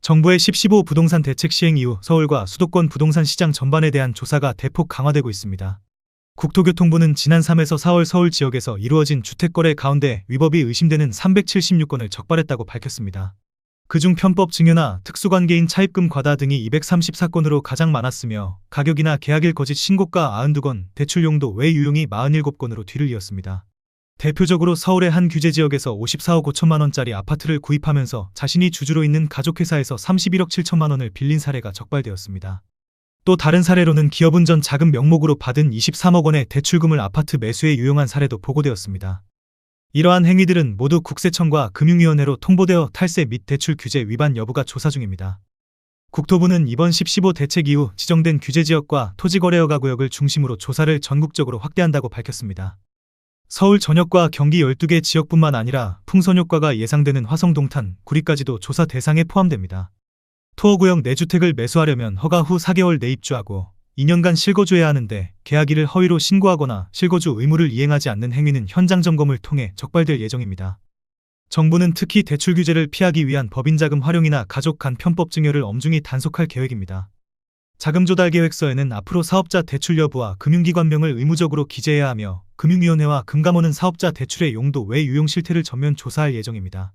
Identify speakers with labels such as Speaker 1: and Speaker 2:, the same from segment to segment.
Speaker 1: 정부의 10.15 부동산 대책 시행 이후 서울과 수도권 부동산 시장 전반에 대한 조사가 대폭 강화되고 있습니다. 국토교통부는 지난 3에서 4월 서울 지역에서 이루어진 주택거래 가운데 위법이 의심되는 376건을 적발했다고 밝혔습니다. 그중 편법 증여나 특수관계인 차입금 과다 등이 234건으로 가장 많았으며 가격이나 계약일 거짓 신고가 92건, 대출 용도 외 유용이 47건으로 뒤를 이었습니다. 대표적으로 서울의 한 규제지역에서 54억 5천만 원짜리 아파트를 구입하면서 자신이 주주로 있는 가족회사에서 31억 7천만 원을 빌린 사례가 적발되었습니다. 또 다른 사례로는 기업은 전 자금 명목으로 받은 23억 원의 대출금을 아파트 매수에 유용한 사례도 보고되었습니다. 이러한 행위들은 모두 국세청과 금융위원회로 통보되어 탈세 및 대출 규제 위반 여부가 조사 중입니다. 국토부는 이번 10.15 대책 이후 지정된 규제지역과 토지거래허가구역을 중심으로 조사를 전국적으로 확대한다고 밝혔습니다. 서울 전역과 경기 12개 지역뿐만 아니라 풍선효과가 예상되는 화성, 동탄, 구리까지도 조사 대상에 포함됩니다. 토어구역 내주택을 매수하려면 허가 후 4개월 내 입주하고 2년간 실거주해야 하는데 계약일을 허위로 신고하거나 실거주 의무를 이행하지 않는 행위는 현장 점검을 통해 적발될 예정입니다. 정부는 특히 대출 규제를 피하기 위한 법인자금 활용이나 가족 간 편법 증여를 엄중히 단속할 계획입니다. 자금조달계획서에는 앞으로 사업자 대출 여부와 금융기관명을 의무적으로 기재해야 하며 금융위원회와 금감원은 사업자 대출의 용도 외 유용 실태를 전면 조사할 예정입니다.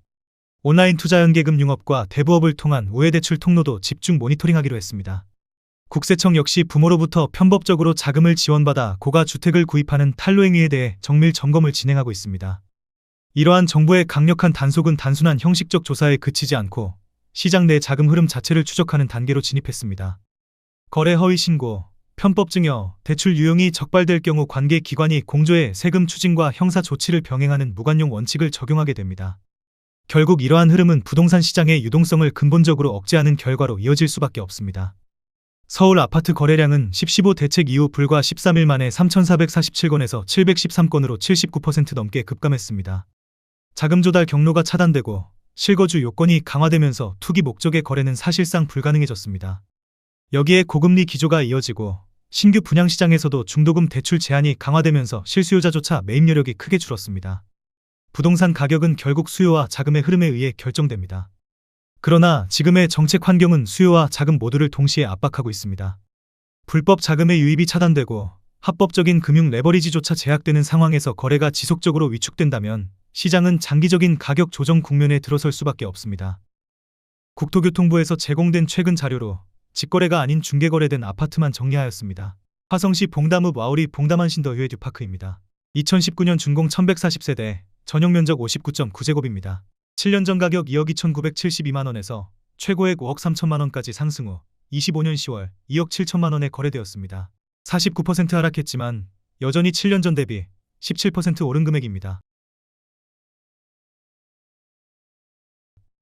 Speaker 1: 온라인 투자연계금 융업과 대부업을 통한 우회대출 통로도 집중 모니터링하기로 했습니다. 국세청 역시 부모로부터 편법적으로 자금을 지원받아 고가 주택을 구입하는 탈루행위에 대해 정밀 점검을 진행하고 있습니다. 이러한 정부의 강력한 단속은 단순한 형식적 조사에 그치지 않고 시장 내 자금 흐름 자체를 추적하는 단계로 진입했습니다. 거래 허위 신고, 편법 증여, 대출 유용이 적발될 경우 관계 기관이 공조해 세금 추징과 형사 조치를 병행하는 무관용 원칙을 적용하게 됩니다. 결국 이러한 흐름은 부동산 시장의 유동성을 근본적으로 억제하는 결과로 이어질 수밖에 없습니다. 서울 아파트 거래량은 10.15 대책 이후 불과 13일 만에 3,447건에서 713건으로 79% 넘게 급감했습니다. 자금 조달 경로가 차단되고 실거주 요건이 강화되면서 투기 목적의 거래는 사실상 불가능해졌습니다. 여기에 고금리 기조가 이어지고 신규 분양시장에서도 중도금 대출 제한이 강화되면서 실수요자조차 매입 여력이 크게 줄었습니다. 부동산 가격은 결국 수요와 자금의 흐름에 의해 결정됩니다. 그러나 지금의 정책 환경은 수요와 자금 모두를 동시에 압박하고 있습니다. 불법 자금의 유입이 차단되고 합법적인 금융 레버리지조차 제약되는 상황에서 거래가 지속적으로 위축된다면 시장은 장기적인 가격 조정 국면에 들어설 수밖에 없습니다. 국토교통부에서 제공된 최근 자료로 직거래가 아닌 중개거래된 아파트만 정리하였습니다. 화성시 봉담읍 와우리 봉담한신더 휴에듀파크입니다. 2019년 준공 1140세대, 전용면적 59.9제곱입니다. 7년 전 가격 2억 2,972만원에서 최고액 5억 3천만원까지 상승 후 25년 10월 2억 7천만원에 거래되었습니다. 49% 하락했지만 여전히 7년 전 대비 17% 오른 금액입니다.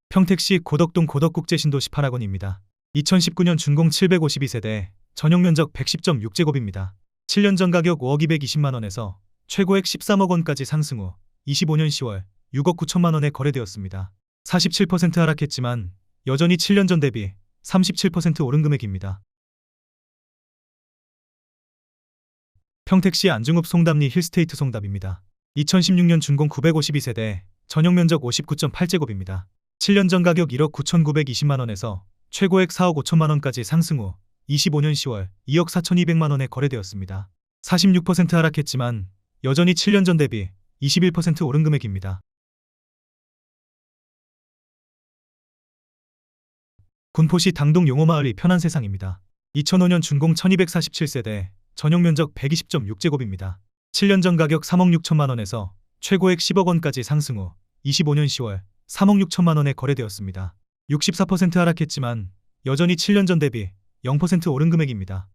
Speaker 1: 평택시 고덕동 고덕국제신도 18학원입니다. 2019년 준공 752세대, 전용면적 110.6제곱입니다. 7년 전 가격 5억 220만원에서 최고액 13억 원까지 상승 후 25년 10월 6억 9천만원에 거래되었습니다. 47% 하락했지만 여전히 7년 전 대비 37% 오른 금액입니다. 평택시 안중읍 송담리 힐스테이트 송담입니다. 2016년 준공 952세대, 전용면적 59.8제곱입니다. 7년 전 가격 1억 9,920만원에서 최고액 4억 5천만원까지 상승 후 25년 10월 2억 4,200만원에 거래되었습니다. 46% 하락했지만 여전히 7년 전 대비 21% 오른 금액입니다. 군포시 당동 용호마을이 편한 세상입니다. 2005년 준공 1247세대, 전용면적 120.6제곱입니다. 7년 전 가격 3억 6천만원에서 최고액 10억 원까지 상승 후 25년 10월 3억 6천만원에 거래되었습니다. 64% 하락했지만 여전히 7년 전 대비 0% 오른 금액입니다.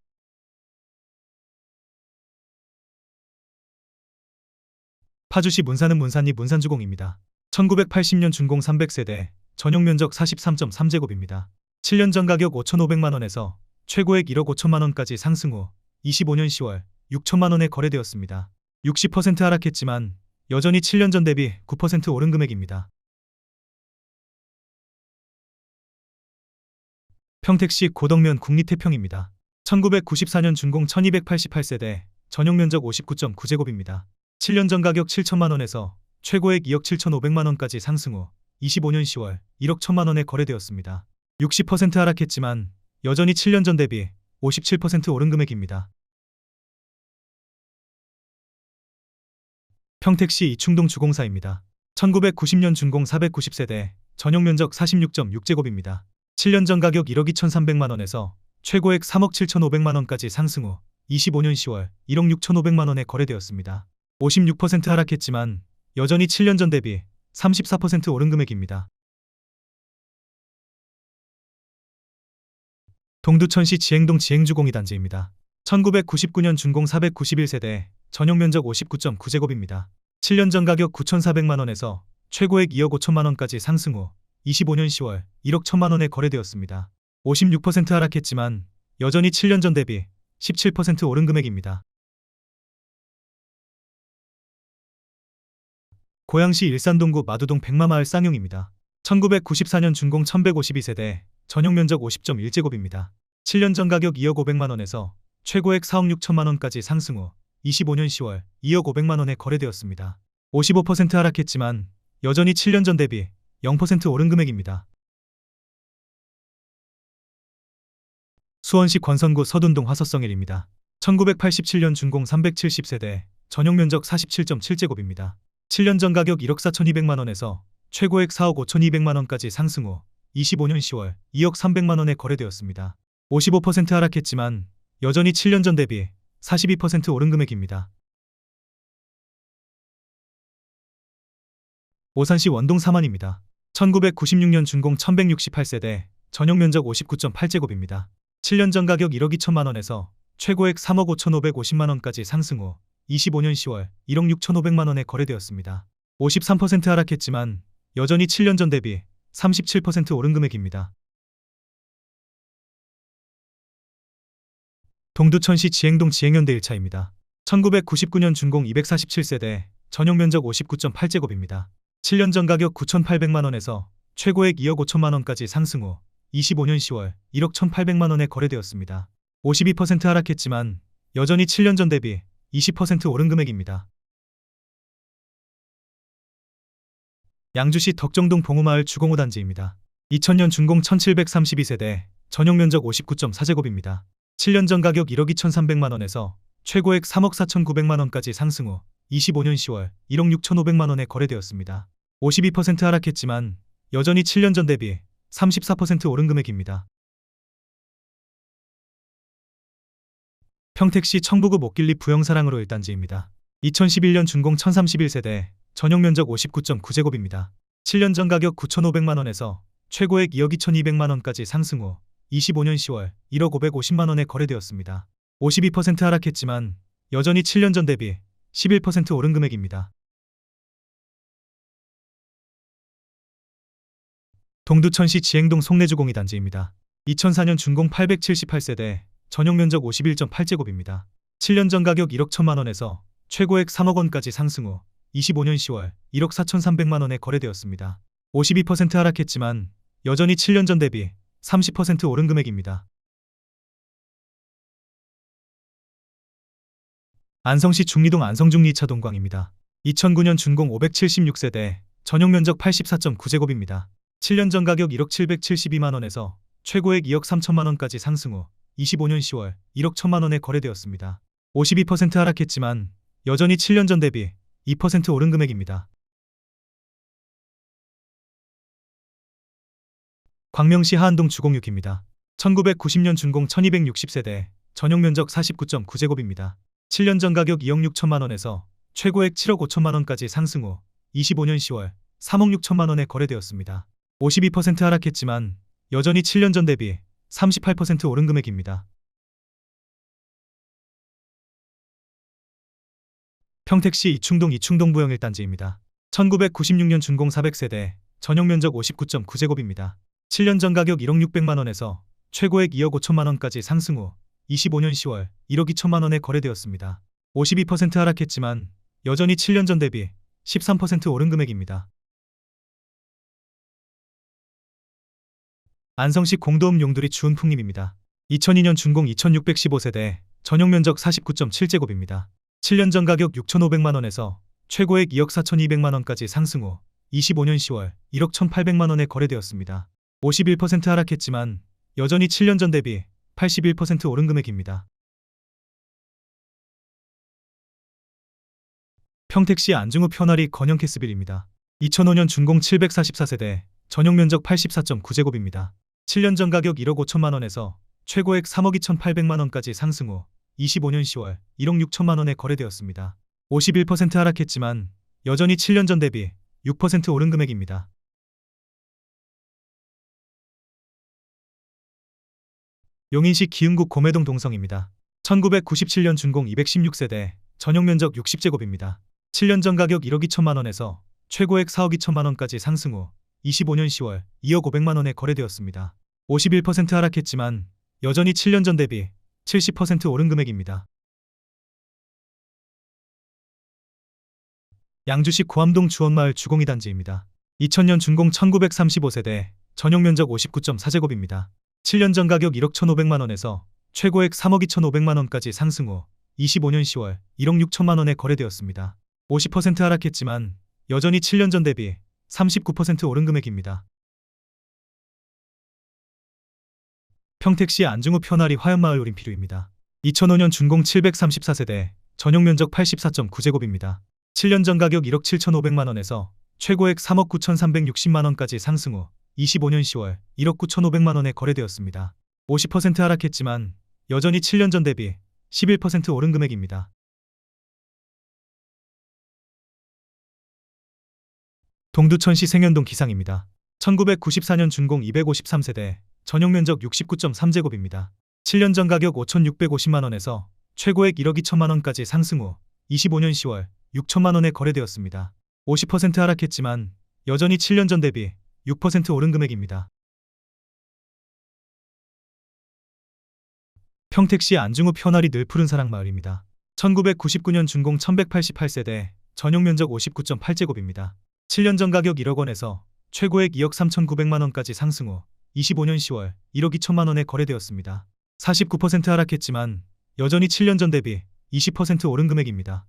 Speaker 1: 파주시 문산읍 문산리 문산주공입니다. 1980년 준공 300세대, 전용면적 43.3제곱입니다. 7년 전 가격 5,500만원에서 최고액 1억 5천만원까지 상승 후 25년 10월 6천만원에 거래되었습니다. 60% 하락했지만 여전히 7년 전 대비 9% 오른 금액입니다. 평택시 고덕면 국리태평입니다. 1994년 준공 1288세대, 전용면적 59.9제곱입니다. 7년 전 가격 7천만원에서 최고액 2억 7,500만원까지 상승 후 25년 10월 1억 1천만원에 거래되었습니다. 60% 하락했지만 여전히 7년 전 대비 57% 오른 금액입니다. 평택시 이충동 주공사입니다. 1990년 준공 490세대, 전용 면적 46.6제곱입니다. 7년 전 가격 1억 2,300만원에서 최고액 3억 7,500만원까지 상승 후 25년 10월 1억 6,500만원에 거래되었습니다. 56% 하락했지만 여전히 7년 전 대비 34% 오른 금액입니다. 동두천시 지행동 지행주공이 단지입니다. 1999년 준공 491세대, 전용 면적 59.9제곱입니다. 7년 전 가격 9,400만원에서 최고액 2억 5천만원까지 상승 후 25년 10월 1억 1천만원에 거래되었습니다. 56% 하락했지만 여전히 7년 전 대비 17% 오른 금액입니다. 고양시 일산동구 마두동 백마마을 쌍용입니다. 1994년 준공 1152세대, 전용 면적 50.1제곱입니다. 7년 전 가격 2억 500만원에서 최고액 4억 6천만원까지 상승 후 25년 10월 2억 500만원에 거래되었습니다. 55% 하락했지만 여전히 7년 전 대비 0% 오른 금액입니다. 수원시 권선구 서둔동 화서성일입니다. 1987년 준공 370세대, 전용 면적 47.7제곱입니다. 7년 전 가격 1억 4,200만원에서 최고액 4억 5,200만원까지 상승 후 25년 10월 2억 300만원에 거래되었습니다. 55% 하락했지만 여전히 7년 전 대비 42% 오른 금액입니다. 오산시 원동 사만입니다. 1996년 준공 1168세대, 전용 면적 59.8제곱입니다. 7년 전 가격 1억 2천만원에서 최고액 3억 5,550만원까지 상승 후 25년 10월 1억 6,500만원에 거래되었습니다. 53% 하락했지만 여전히 7년 전 대비 37% 오른 금액입니다. 동두천시 지행동 지행현대 1차입니다. 1999년 준공 247세대, 전용 면적 59.8제곱입니다. 7년 전 가격 9,800만원에서 최고액 2억 5천만원까지 상승 후 25년 10월 1억 1,800만원에 거래되었습니다. 52% 하락했지만 여전히 7년 전 대비 20% 오른 금액입니다. 양주시 덕정동 봉우마을 주공호 단지입니다. 2000년 준공 1732세대, 전용 면적 59.4제곱입니다. 7년 전 가격 1억 2,300만원에서 최고액 3억 4,900만원까지 상승 후 25년 10월 1억 6,500만원에 거래되었습니다. 52% 하락했지만 여전히 7년 전 대비 34% 오른 금액입니다. 평택시 청부구 목길리 부영사랑으로 1단지입니다. 2011년 준공 1031세대, 전용 면적 59.9제곱입니다. 7년 전 가격 9,500만원에서 최고액 2억 2,200만원까지 상승 후 25년 10월 1억 550만원에 거래되었습니다. 52% 하락했지만 여전히 7년 전 대비 11% 오른 금액입니다. 동두천시 지행동 송내주공이 단지입니다. 2004년 준공 878세대, 전용 면적 51.8제곱입니다. 7년 전 가격 1억 1천만원에서 최고액 3억원까지 상승 후 25년 10월 1억 4,300만원에 거래되었습니다. 52% 하락했지만 여전히 7년 전 대비 30% 오른 금액입니다. 안성시 중리동 안성중리 2차 동광입니다. 2009년 준공 576세대, 전용 면적 84.9제곱입니다. 7년 전 가격 1억 772만원에서 최고액 2억 3천만원까지 상승 후 25년 10월 1억 1천만원에 거래되었습니다. 52% 하락했지만 여전히 7년 전 대비 2% 오른 금액입니다. 광명시 하안동 주공6입니다. 1990년 준공 1260세대, 전용 면적 49.9제곱입니다. 7년 전 가격 2억 6천만원에서 최고액 7억 5천만원까지 상승 후 25년 10월 3억 6천만원에 거래되었습니다. 52% 하락했지만 여전히 7년 전 대비 38% 오른 금액입니다. 평택시 이충동 이충동부영 1단지입니다. 1996년 준공 400세대, 전용 면적 59.9제곱입니다. 7년 전 가격 1억 600만원에서 최고액 2억 5천만원까지 상승 후 25년 10월 1억 2천만원에 거래되었습니다. 52% 하락했지만 여전히 7년 전 대비 13% 오른 금액입니다. 안성시 공도읍 용두리 주은풍림입니다. 2002년 준공 2615세대, 전용 면적 49.7제곱입니다. 7년 전 가격 6,500만원에서 최고액 2억 4,200만원까지 상승 후 25년 10월 1억 1,800만원에 거래되었습니다. 51% 하락했지만 여전히 7년 전 대비 81% 오른 금액입니다. 평택시 안중구 편아리 건영 캐스빌입니다. 2005년 준공 744세대, 전용 면적 84.9제곱입니다. 7년 전 가격 1억 5천만 원에서 최고액 3억 2,800만 원까지 상승 후 25년 10월 1억 6천만 원에 거래되었습니다. 51% 하락했지만 여전히 7년 전 대비 6% 오른 금액입니다. 용인시 기흥구 고매동 동성입니다. 1997년 준공 216세대, 전용 면적 60제곱입니다. 7년 전 가격 1억 2천만 원에서 최고액 4억 2천만 원까지 상승 후 25년 10월 2억 500만 원에 거래되었습니다. 51% 하락했지만 여전히 7년 전 대비 70% 오른 금액입니다. 양주시 고암동 주원마을 주공이 단지입니다. 2000년 준공 1935세대, 전용 면적 59.4제곱입니다. 7년 전 가격 1억 1,500만 원에서 최고액 3억 2,500만 원까지 상승 후 25년 10월 1억 6천만 원에 거래되었습니다. 50% 하락했지만 여전히 7년 전 대비 39% 오른 금액입니다. 평택시 안중구 편아리 화연마을 우림피루입니다. 2005년 준공 734세대, 전용 면적 84.9제곱입니다. 7년 전 가격 1억 7,500만 원에서 최고액 3억 9,360만 원까지 상승 후 25년 10월 1억 9,500만 원에 거래되었습니다. 50% 하락했지만 여전히 7년 전 대비 11% 오른 금액입니다. 동두천시 생현동 기상입니다. 1994년 준공 253세대, 전용 면적 69.3제곱입니다. 7년 전 가격 5,650만 원에서 최고액 1억 2천만 원까지 상승 후 25년 10월 6천만 원에 거래되었습니다. 50% 하락했지만 여전히 7년 전 대비 6% 오른 금액입니다. 평택시 안중구 편아리 늘 푸른 사랑 마을입니다. 1999년 준공 1188세대, 전용 면적 59.8제곱입니다. 7년 전 가격 1억 원에서 최고액 2억 3,900만 원까지 상승 후 25년 10월 1억 2천만 원에 거래되었습니다. 49% 하락했지만 여전히 7년 전 대비 20% 오른 금액입니다.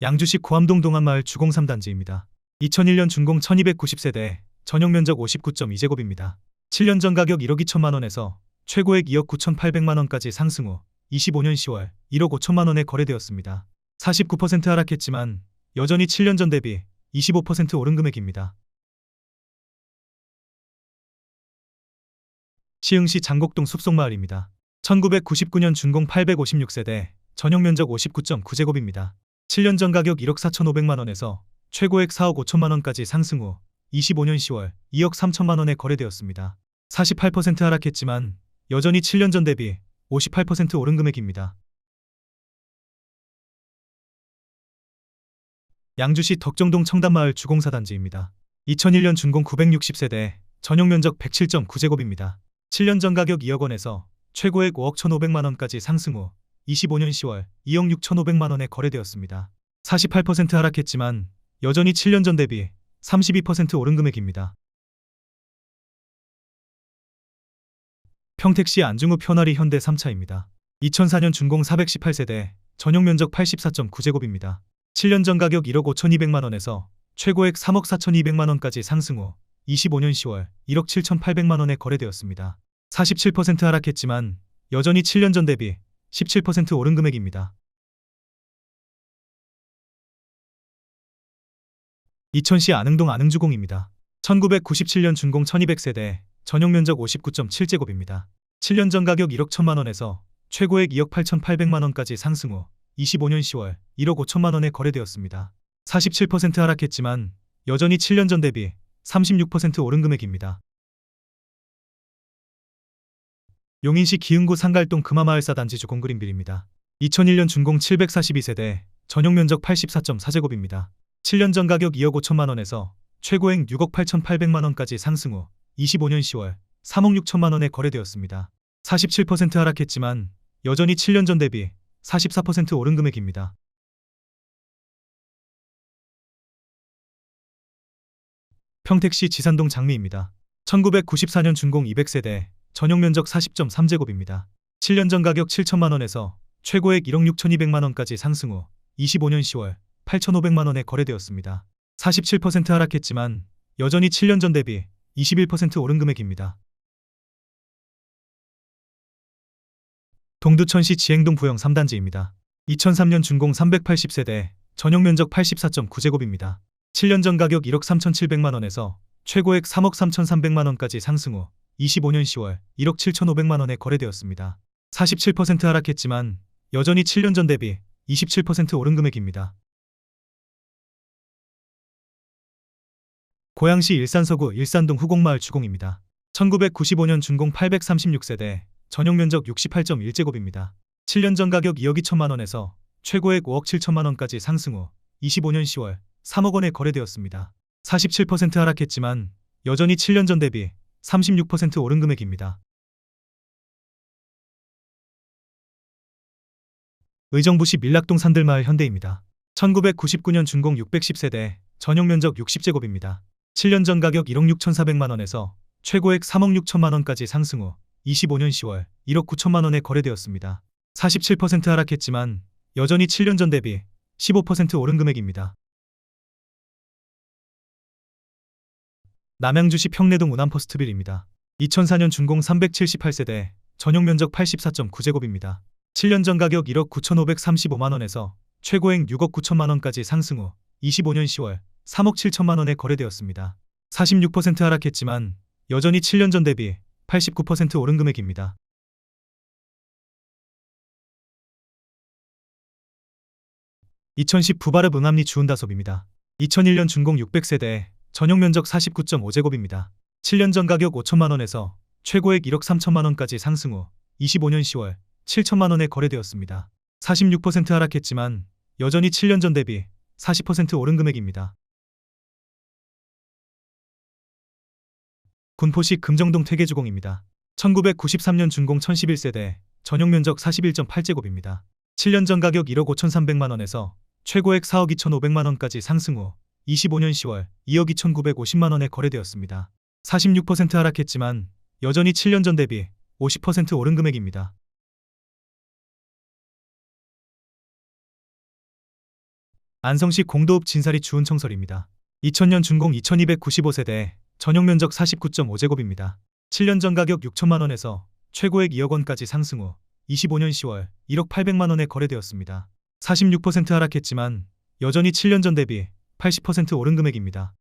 Speaker 1: 양주시 고암동 동안마을 주공 3단지입니다. 2001년 준공 1290세대, 전용 면적 59.2제곱입니다. 7년 전 가격 1억 2천만 원에서 최고액 2억 9,800만 원까지 상승 후 25년 10월 1억 5천만 원에 거래되었습니다. 49% 하락했지만 여전히 7년 전 대비 25% 오른 금액입니다. 시흥시 장곡동 숲속마을입니다. 1999년 준공 856세대, 전용 면적 59.9제곱입니다. 7년 전 가격 1억 4,500만 원에서 최고액 4억 5천만 원까지 상승 후 25년 10월 2억 3천만 원에 거래되었습니다. 48% 하락했지만 여전히 7년 전 대비 58% 오른 금액입니다. 양주시 덕정동 청담마을 주공사단지입니다. 2001년 준공 960세대, 전용 면적 107.9제곱입니다. 7년 전 가격 2억 원에서 최고액 5억 1,500만 원까지 상승 후 25년 10월 2억 6,500만 원에 거래되었습니다. 48% 하락했지만 여전히 7년 전 대비 32% 오른 금액입니다. 평택시 안중구 편아리 현대 3차입니다. 2004년 준공 418세대, 전용 면적 84.9제곱입니다. 7년 전 가격 1억 5,200만 원에서 최고액 3억 4,200만 원까지 상승 후 25년 10월 1억 7,800만 원에 거래되었습니다. 47% 하락했지만 여전히 7년 전 대비 17% 오른 금액입니다. 2000시 안흥동 안흥주공입니다. 1997년 준공 1200세대, 전용 면적 59.7제곱입니다. 7년 전 가격 1억 1천만 원에서 최고액 2억 8,800만 원까지 상승 후 25년 10월 1억 5천만 원에 거래되었습니다. 47% 하락했지만 여전히 7년 전 대비 36% 오른 금액입니다. 용인시 기흥구 상갈동 금화마을사 단지 주공 그린빌입니다. 2001년 준공 742세대, 전용 면적 84.4제곱입니다. 7년 전 가격 2억 5천만 원에서 최고액 6억 8,800만 원까지 상승 후 25년 10월 3억 6천만 원에 거래되었습니다. 47% 하락했지만 여전히 7년 전 대비 44% 오른 금액입니다. 평택시 지산동 장미입니다. 1994년 준공 200세대, 전용 면적 40.3제곱입니다. 7년 전 가격 7천만 원에서 최고액 1억 6,200만 원까지 상승 후 25년 10월 8,500만 원에 거래되었습니다. 47% 하락했지만 여전히 7년 전 대비 21% 오른 금액입니다. 동두천시 지행동 부영 3단지입니다. 2003년 준공 380세대, 전용 면적 84.9제곱입니다. 7년 전 가격 1억 3,700만원에서 최고액 3억 3,300만원까지 상승 후 25년 10월 1억 7,500만원에 거래되었습니다. 47% 하락했지만 여전히 7년 전 대비 27% 오른 금액입니다. 고양시 일산서구 일산동 후곡마을 주공입니다. 1995년 준공 836세대, 전용 면적 68.1제곱입니다. 7년 전 가격 2억 2천만원에서 최고액 5억 7천만원까지 상승 후 25년 10월 3억 원에 거래되었습니다. 47% 하락했지만 여전히 7년 전 대비 36% 오른 금액입니다. 의정부시 밀락동 산들마을 현대입니다. 1999년 준공 610세대, 전용 면적 60제곱입니다. 7년 전 가격 1억 6,400만원에서 최고액 3억 6천만원까지 상승 후 25년 10월 1억 9천만원에 거래되었습니다. 47% 하락했지만 여전히 7년 전 대비 15% 오른 금액입니다. 남양주시 평내동 운암퍼스트빌입니다. 2004년 준공 378세대, 전용 면적 84.9제곱입니다. 7년 전 가격 1억 9,535만원에서 최고액 6억 9천만원까지 상승 후 25년 10월 3억 7천만원에 거래되었습니다. 46% 하락했지만 여전히 7년 전 대비 89% 오른 금액입니다. 이천시 부바르 응암리 주운다sob입니다. 2001년 준공 600세대, 전용 면적 49.5제곱입니다. 7년 전 가격 5천만원에서 최고액 1억 3천만원까지 상승 후 25년 10월 7천만원에 거래되었습니다. 46% 하락했지만 여전히 7년 전 대비 40% 오른 금액입니다. 군포시 금정동 퇴계주공입니다. 1993년 준공 1011세대, 전용 면적 41.8제곱입니다. 7년 전 가격 1억 5,300만원에서 최고액 4억 2,500만원까지 상승 후 25년 10월 2억 2,950만원에 거래되었습니다. 46% 하락했지만 여전히 7년 전 대비 50% 오른 금액입니다. 안성시 공도읍 진사리 주운청설입니다. 2000년 준공 2295세대, 전용 면적 49.5제곱입니다. 7년 전 가격 6천만원에서 최고액 2억 원까지 상승 후 25년 10월 1억 800만원에 거래되었습니다. 46% 하락했지만 여전히 7년 전 대비 80% 오른 금액입니다.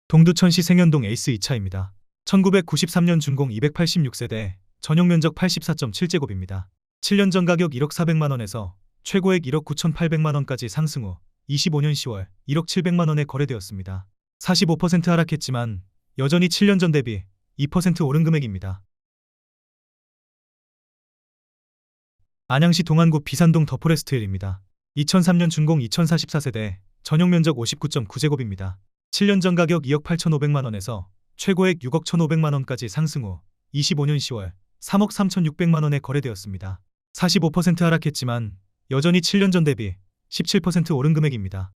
Speaker 1: 동두천시 생현동 에이스 2차입니다. 1993년 준공 286세대, 전용 면적 84.7제곱입니다. 7년 전 가격 1억 400만원에서 최고액 1억 9,800만원까지 상승 후 25년 10월 1억 700만원에 거래되었습니다. 45% 하락했지만 여전히 7년 전 대비 2% 오른 금액입니다. 안양시 동안구 비산동 더포레스트힐입니다. 2003년 준공 2044세대, 전용 면적 59.9제곱입니다. 7년 전 가격 2억 8,500만원에서 최고액 6억 1,500만원까지 상승 후 25년 10월 3억 3,600만원에 거래되었습니다. 45% 하락했지만 여전히 7년 전 대비 17% 오른 금액입니다.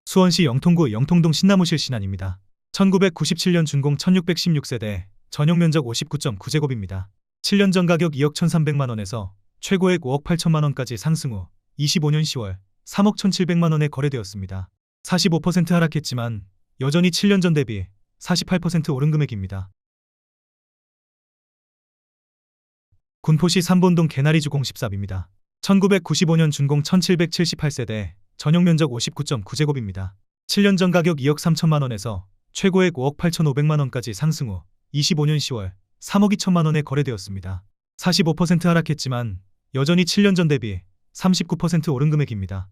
Speaker 1: 수원시 영통구 영통동 신나무실 신안입니다. 1997년 준공 1616세대, 전용 면적 59.9제곱입니다. 7년 전 가격 2억 1,300만원에서 최고액 5억 8천만원까지 상승 후 25년 10월 3억 1,700만원에 거래되었습니다. 45% 하락했지만 여전히 7년 전 대비 48% 오른 금액입니다. 군포시 삼본동 개나리주공 14입니다. 1995년 준공 1778세대, 전용 면적 59.9제곱입니다. 7년 전 가격 2억 3천만원에서 최고액 5억 8,500만원까지 상승 후 25년 10월 3억 2천만원에 거래되었습니다. 45% 하락했지만 여전히 7년 전 대비 39% 오른 금액입니다.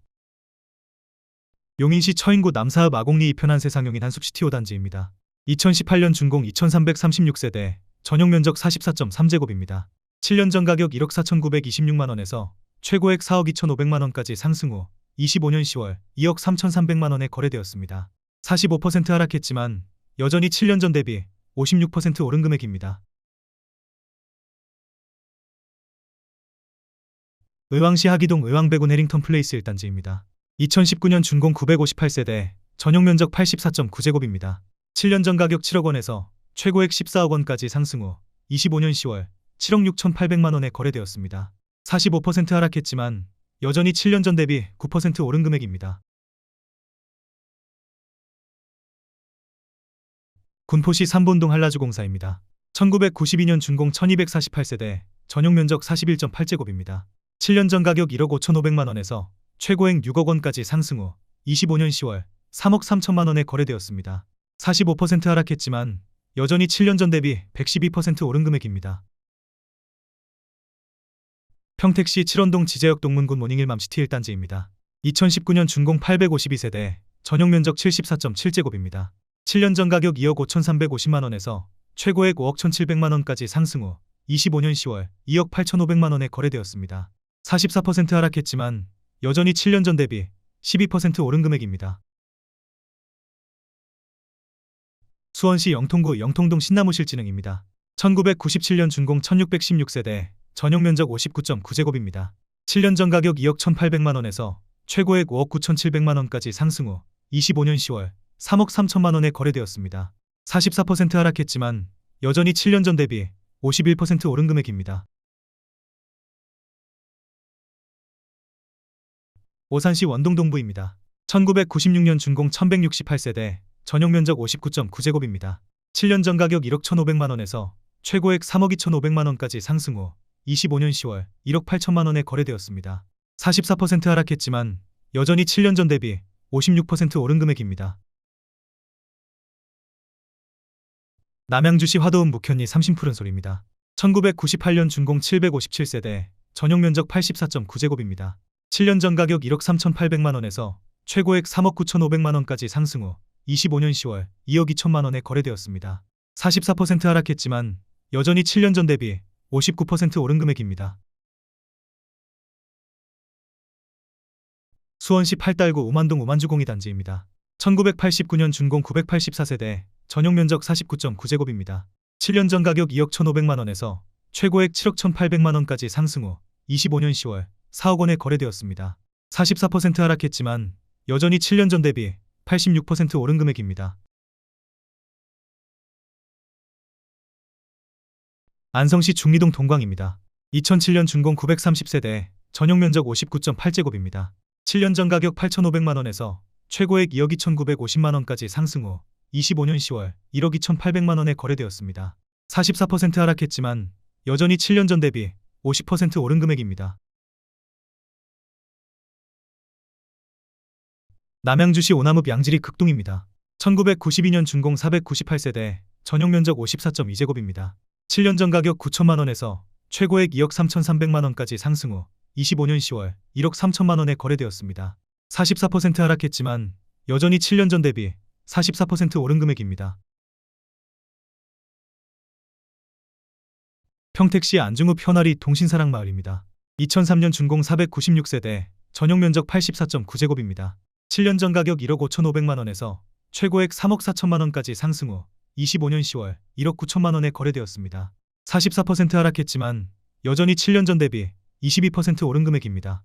Speaker 1: 용인시 처인구 남사읍 아곡리 2편한 세상용인 한숲시티 5단지입니다. 2018년 준공 2336세대, 전용 면적 44.3제곱입니다. 7년 전 가격 1억 4,926만원에서 최고액 4억 2,500만원까지 상승 후 25년 10월 2억 3,300만원에 거래되었습니다. 45% 하락했지만 여전히 7년 전 대비 56% 오른 금액입니다. 의왕시 하기동 의왕백운 해링턴 플레이스 1단지입니다. 2019년 준공 958세대, 전용 면적 84.9제곱입니다. 7년 전 가격 7억 원에서 최고액 14억 원까지 상승 후 25년 10월 7억 6,800만원에 거래되었습니다. 45% 하락했지만 여전히 7년 전 대비 9% 오른 금액입니다. 군포시 삼본동 한라주공사입니다. 1992년 준공 1248세대, 전용 면적 41.8제곱입니다. 7년 전 가격 1억 5,500만 원에서 최고액 6억 원까지 상승 후 25년 10월 3억 3천만 원에 거래되었습니다. 45% 하락했지만 여전히 7년 전 대비 112% 오른 금액입니다. 평택시 칠원동 지제역 동문군 모닝힐맘시티 1단지입니다. 2019년 준공 852세대, 전용 면적 74.7제곱입니다. 7년 전 가격 2억 5,350만 원에서 최고액 5억 1,700만 원까지 상승 후 25년 10월 2억 8,500만 원에 거래되었습니다. 44% 하락했지만 여전히 7년 전 대비 12% 오른 금액입니다. 수원시 영통구 영통동 신나무실진흥입니다. 1997년 준공 1616세대, 전용 면적 59.9제곱입니다. 7년 전 가격 2억 1,800만 원에서 최고액 5억 9,700만 원까지 상승 후 25년 10월 3억 3천만 원에 거래되었습니다. 44% 하락했지만 여전히 7년 전 대비 51% 오른 금액입니다. 오산시 원동동부입니다. 1996년 준공 1168세대, 전용 면적 59.9제곱입니다. 7년 전 가격 1억 1,500만 원에서 최고액 3억 2,500만 원까지 상승 후 25년 10월 1억 8천만 원에 거래되었습니다. 44% 하락했지만 여전히 7년 전 대비 56% 오른 금액입니다. 남양주시 화도읍 묵현리 30푸른솔입니다. 1998년 준공 757세대, 전용 면적 84.9제곱입니다. 7년 전 가격 1억 3,800만 원에서 최고액 3억 9,500만 원까지 상승 후 25년 10월 2억 2천만 원에 거래되었습니다. 44% 하락했지만 여전히 7년 전 대비 59% 오른 금액입니다. 수원시 팔달구 우만동 우만주공이 단지입니다. 1989년 준공 984세대, 전용 면적 49.9제곱입니다. 7년 전 가격 2억 1,500만 원에서 최고액 7억 1,800만 원까지 상승 후 25년 10월 4억 원에 거래되었습니다. 44% 하락했지만 여전히 7년 전 대비 86% 오른 금액입니다. 안성시 중리동 동광입니다. 2007년 준공 930세대, 전용 면적 59.8제곱입니다. 7년 전 가격 8,500만 원에서 최고액 2억 2,950만 원까지 상승 후 25년 10월 1억 2,800만 원에 거래되었습니다. 44% 하락했지만 여전히 7년 전 대비 50% 오른 금액입니다. 남양주시 오남읍 양지리 극동입니다. 1992년 준공 498세대, 전용 면적 54.2제곱입니다. 7년 전 가격 9천만 원에서 최고액 2억 3,300만 원까지 상승 후 25년 10월 1억 3천만 원에 거래되었습니다. 44% 하락했지만 여전히 7년 전 대비 44% 오른 금액입니다. 평택시 안중읍 현아리 동신사랑마을입니다. 2003년 준공 496세대, 전용 면적 84.9제곱입니다. 7년 전 가격 1억 5,500만 원에서 최고액 3억 4천만 원까지 상승 후 25년 10월 1억 9천만 원에 거래되었습니다. 44% 하락했지만 여전히 7년 전 대비 22% 오른 금액입니다.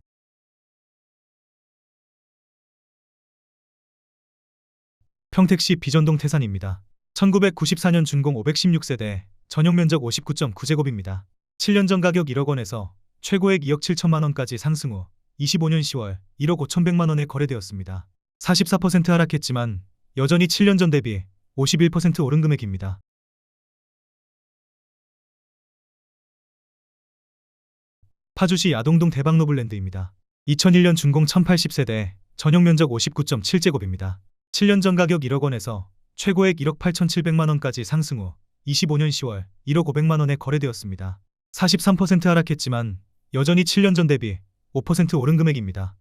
Speaker 1: 평택시 비전동 태산입니다. 1994년 준공 516세대, 전용 면적 59.9제곱입니다. 7년 전 가격 1억 원에서 최고액 2억 7천만 원까지 상승 후 25년 10월 1억 5,100만 원에 거래되었습니다. 44% 하락했지만 여전히 7년 전 대비 51% 오른 금액입니다. 파주시 야동동 대박노블랜드입니다. 2001년 준공 1080세대, 전용 면적 59.7제곱입니다. 7년 전 가격 1억 원에서 최고액 1억 8,700만 원까지 상승 후 25년 10월 1억 500만 원에 거래되었습니다. 43% 하락했지만 여전히 7년 전 대비 5% 오른 금액입니다.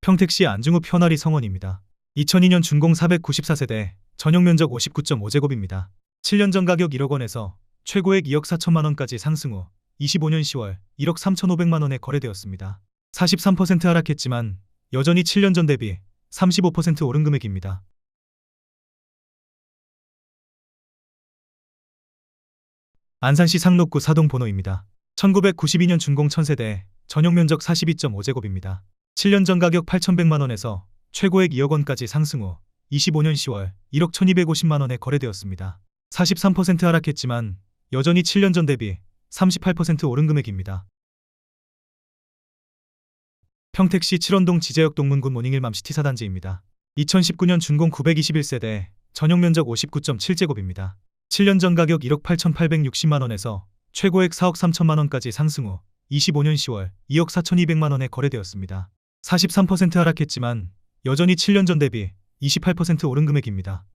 Speaker 1: 평택시 안중읍 현아리 성원입니다. 2002년 준공 494세대, 전용 면적 59.5제곱입니다. 7년 전 가격 1억 원에서 최고액 2억 4천만 원까지 상승 후 25년 10월 1억 3,500만 원에 거래되었습니다. 43% 하락했지만 여전히 7년 전 대비 35% 오른 금액입니다. 안산시 상록구 사동본호입니다. 1992년 준공 1000세대, 전용 면적 42.5제곱입니다. 7년 전 가격 8,100만 원에서 최고액 2억 원까지 상승 후 25년 10월 1억 1,250만 원에 거래되었습니다. 43% 하락했지만 여전히 7년 전 대비 38% 오른 금액입니다. 평택시 칠원동 지제역 동문 굿모닝 일맘시티 사단지입니다. 2019년 준공 921세대, 전용 면적 59.7제곱입니다. 7년 전 가격 1억 8,860만원에서 최고액 4억 3천만원까지 상승 후 25년 10월 2억 4,200만원에 거래되었습니다. 43% 하락했지만 여전히 7년 전 대비 28% 오른 금액입니다.